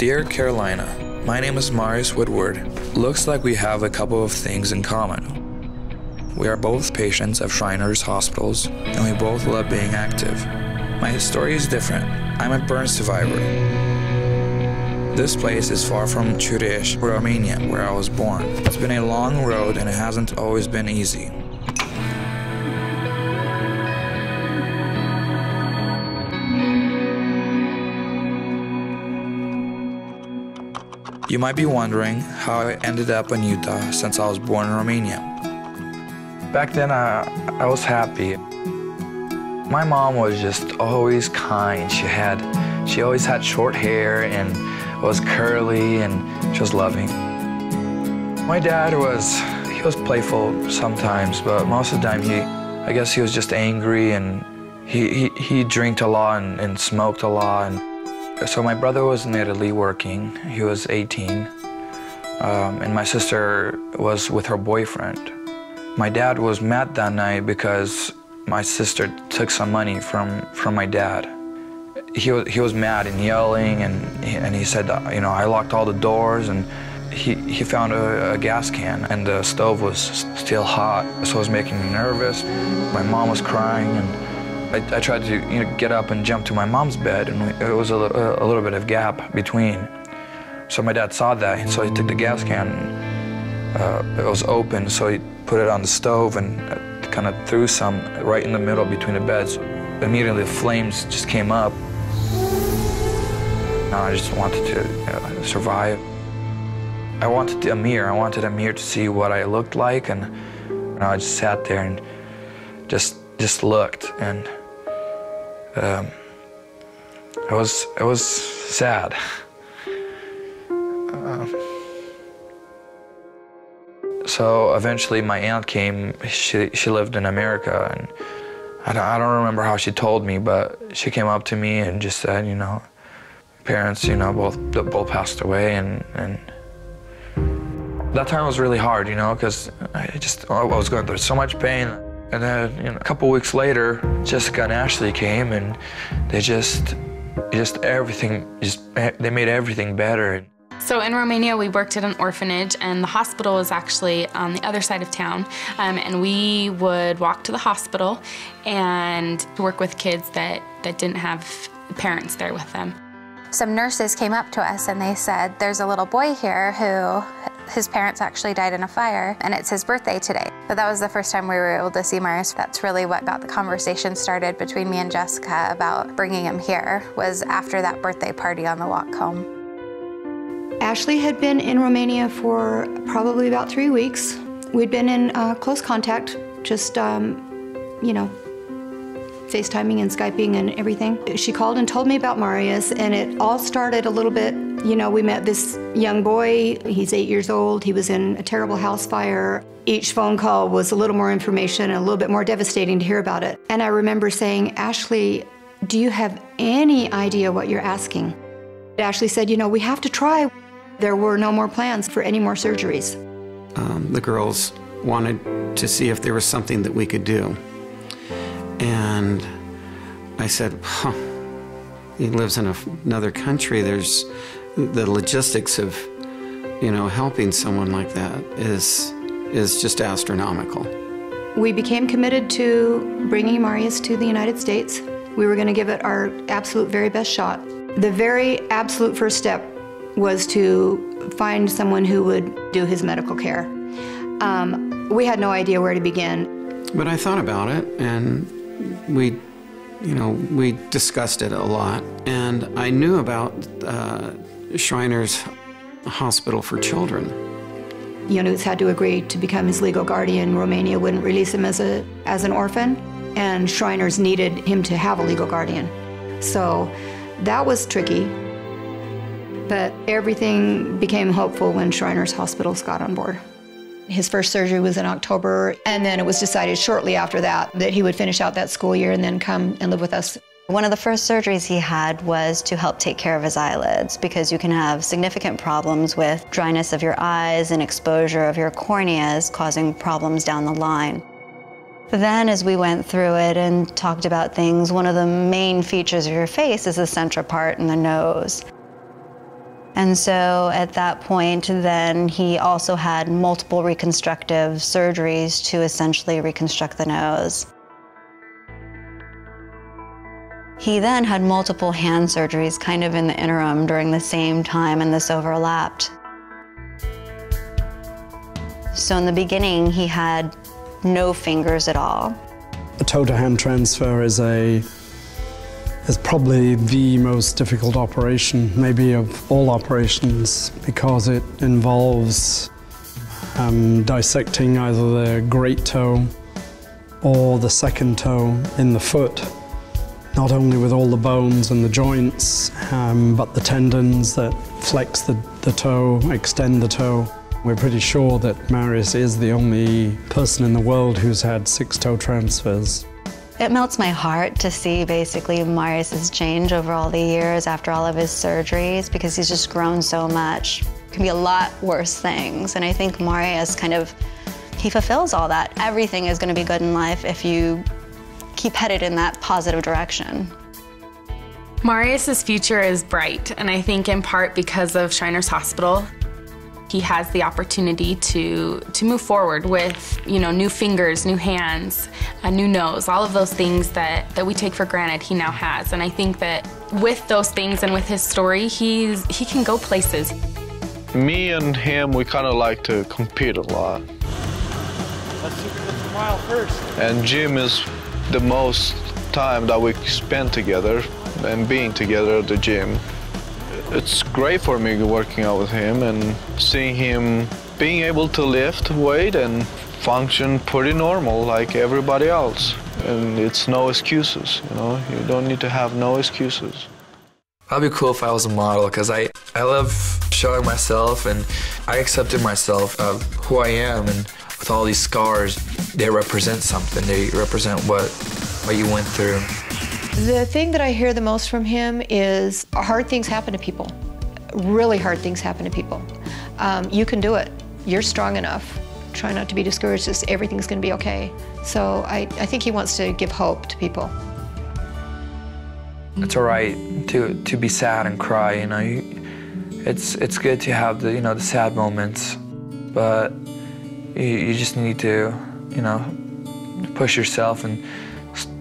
Dear Carolina, my name is Marius Woodward. Looks like we have a couple of things in common. We are both patients of Shriners hospitals, and we both love being active. My story is different. I'm a burn survivor. This place is far from Marius, Romania, where I was born. It's been a long road and it hasn't always been easy. You might be wondering how I ended up in Utah since I was born in Romania. Back then, I was happy. My mom was just always kind. She always had short hair and was curly, and she was loving. My dad was playful sometimes, but most of the time I guess he was just angry, and he drank a lot and smoked a lot. So my brother was in Italy working. He was 18, and my sister was with her boyfriend. My dad was mad that night because my sister took some money from my dad. He was mad and yelling, and he said, you know, I locked all the doors, and he found a gas can, and the stove was still hot, so it was making me nervous. My mom was crying, and I tried to get up and jump to my mom's bed, and it was a little bit of gap between. So my dad saw that, and so he took the gas can. It was open, so he put it on the stove and kind of threw some right in the middle between the beds. Immediately, the flames just came up. I just wanted to survive. I wanted a mirror. I wanted a mirror to see what I looked like, and I just sat there and just looked, and it was sad. So eventually my aunt came. She lived in America, and I don't remember how she told me, but she came up to me and just said, you know, parents, you know, both passed away, and that time was really hard, you know, because I was going through so much pain. And then, you know, a couple weeks later, Jessica and Ashley came, and they they made everything better. So in Romania, we worked at an orphanage, and the hospital was actually on the other side of town. And we would walk to the hospital and work with kids that didn't have parents there with them. Some nurses came up to us and they said, there's a little boy here who his parents actually died in a fire, and it's his birthday today. So that was the first time we were able to see Marius. That's really what got the conversation started between me and Jessica about bringing him here, was after that birthday party on the walk home. Ashley had been in Romania for probably about 3 weeks. We'd been in close contact, just, you know, FaceTiming and Skyping and everything. She called and told me about Marius, and it all started a little bit, you know, we met this young boy. He's 8 years old. He was in a terrible house fire. Each phone call was a little more information and a little bit more devastating to hear about it. And I remember saying, Ashley, do you have any idea what you're asking? Ashley said, you know, we have to try. There were no more plans for any more surgeries. The girls wanted to see if there was something that we could do. And I said, huh, he lives in another country. There's the logistics of, you know, helping someone like that is just astronomical. We became committed to bringing Marius to the United States. We were going to give it our absolute very best shot. The very absolute first step was to find someone who would do his medical care. We had no idea where to begin. But I thought about it, and we discussed it a lot. And I knew about Shriners Hospital for Children. Ionuț had to agree to become his legal guardian. Romania wouldn't release him as an orphan, and Shriners needed him to have a legal guardian. So that was tricky, but everything became hopeful when Shriners Hospitals got on board. His first surgery was in October, and then it was decided shortly after that he would finish out that school year and then come and live with us. One of the first surgeries he had was to help take care of his eyelids, because you can have significant problems with dryness of your eyes and exposure of your corneas causing problems down the line. Then as we went through it and talked about things, one of the main features of your face is the central part and the nose. And so at that point, then he also had multiple reconstructive surgeries to essentially reconstruct the nose. He then had multiple hand surgeries kind of in the interim during the same time, and this overlapped. So in the beginning, he had no fingers at all. A toe-to-hand transfer is probably the most difficult operation, maybe of all operations, because it involves dissecting either the great toe or the second toe in the foot, not only with all the bones and the joints, but the tendons that flex the toe, extend the toe. We're pretty sure that Marius is the only person in the world who's had 6 toe transfers. It melts my heart to see basically Marius's change over all the years after all of his surgeries, because he's just grown so much. It can be a lot worse things, and I think Marius he fulfills all that. Everything is going to be good in life if you keep headed in that positive direction. Marius's future is bright, and I think in part because of Shriners Hospital. He has the opportunity to move forward with, new fingers, new hands, a new nose, all of those things that we take for granted he now has. And I think that with those things and with his story, he can go places. Me and him, we kind of like to compete a lot. Let's see if we can smile first. And gym is the most time that we spend together and being together at the gym. It's great for me working out with him and seeing him being able to lift weight and function pretty normal like everybody else. And it's no excuses, You don't need to have no excuses. That'd be cool if I was a model, because I love showing myself, and I accepted myself of who I am, and with all these scars, they represent something. They represent what you went through. The thing that I hear the most from him is hard things happen to people. Really hard things happen to people. You can do it. You're strong enough. Try not to be discouraged. Just everything's going to be okay. So I think he wants to give hope to people. It's all right to be sad and cry. It's good to have the sad moments, but you just need to push yourself and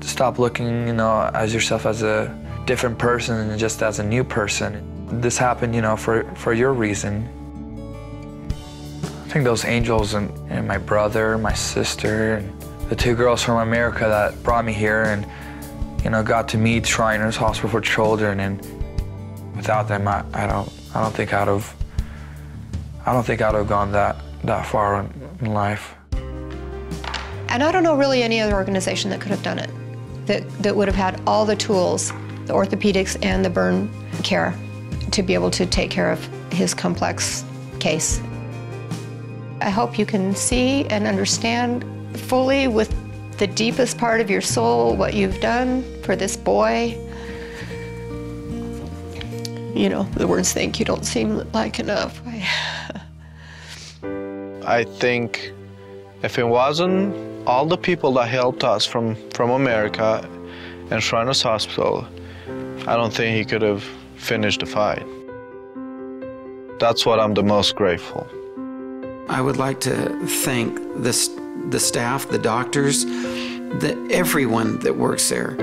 stop looking, as yourself as a different person and just as a new person. This happened, for your reason. I think those angels and my brother, my sister, and the 2 girls from America that brought me here and, got to meet Shriners Hospital for Children, and without them, I don't think I'd have gone that far in life. And I don't know really any other organization that could have done it, that would have had all the tools, the orthopedics and the burn care, to be able to take care of his complex case. I hope you can see and understand fully with the deepest part of your soul what you've done for this boy. The words "thank you" don't seem like enough. I think if it wasn't all the people that helped us from America and Shriners Hospital, I don't think he could have finished the fight. That's what I'm the most grateful. I would like to thank the staff, the doctors, everyone that works there,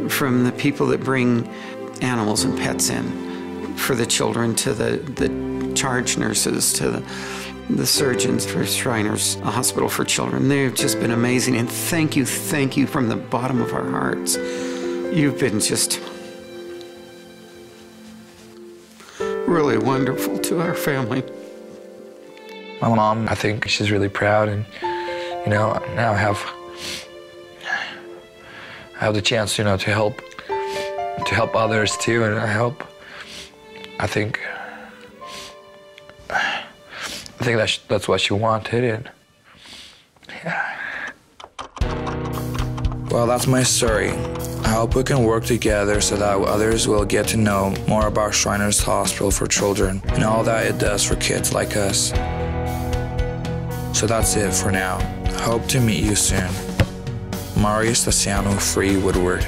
from the people that bring animals and pets in for the children, to the charge nurses, to the surgeons for Shriners Hospital for Children. They've just been amazing, and thank you from the bottom of our hearts. You've been just really wonderful to our family. My mom, I think she's really proud, and now I have the chance, to help others too, and I think that's what she wanted, and yeah. Well, that's my story. I hope we can work together so that others will get to know more about Shriners Hospital for Children and all that it does for kids like us. So that's it for now. Hope to meet you soon. Marius Free Woodward.